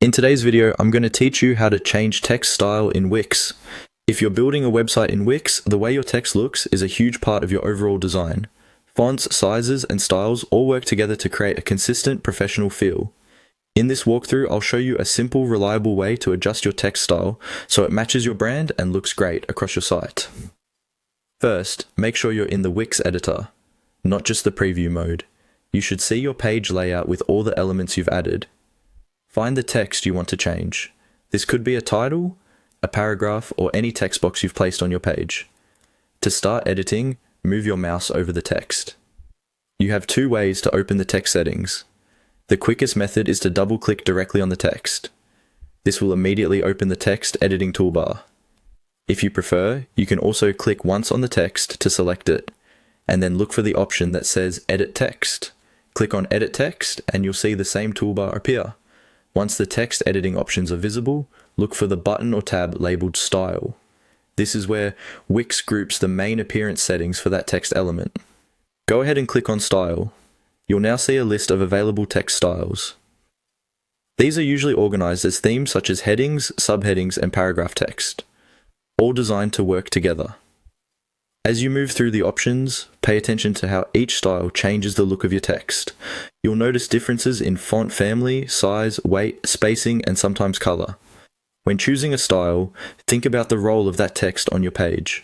In today's video, I'm going to teach you how to change text style in Wix. If you're building a website in Wix, the way your text looks is a huge part of your overall design. Fonts, sizes, and styles all work together to create a consistent, professional feel. In this walkthrough, I'll show you a simple, reliable way to adjust your text style so it matches your brand and looks great across your site. First, make sure you're in the Wix editor, not just the preview mode. You should see your page layout with all the elements you've added. Find the text you want to change. This could be a title, a paragraph, or any text box you've placed on your page. To start editing, move your mouse over the text. You have two ways to open the text settings. The quickest method is to double-click directly on the text. This will immediately open the text editing toolbar. If you prefer, you can also click once on the text to select it, and then look for the option that says Edit Text. Click on Edit Text, and you'll see the same toolbar appear. Once the text editing options are visible, look for the button or tab labeled Style. This is where Wix groups the main appearance settings for that text element. Go ahead and click on Style. You'll now see a list of available text styles. These are usually organized as themes such as headings, subheadings, and paragraph text, all designed to work together. As you move through the options, pay attention to how each style changes the look of your text. You'll notice differences in font family, size, weight, spacing, and sometimes color. When choosing a style, think about the role of that text on your page.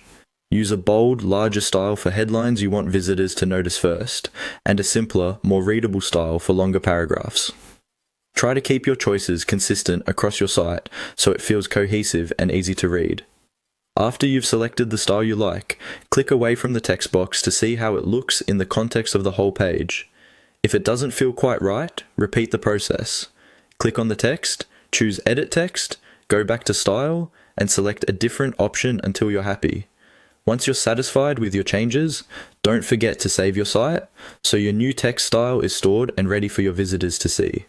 Use a bold, larger style for headlines you want visitors to notice first, and a simpler, more readable style for longer paragraphs. Try to keep your choices consistent across your site so it feels cohesive and easy to read. After you've selected the style you like, click away from the text box to see how it looks in the context of the whole page. If it doesn't feel quite right, repeat the process. Click on the text, choose Edit Text, go back to Style, and select a different option until you're happy. Once you're satisfied with your changes, don't forget to save your site so your new text style is stored and ready for your visitors to see.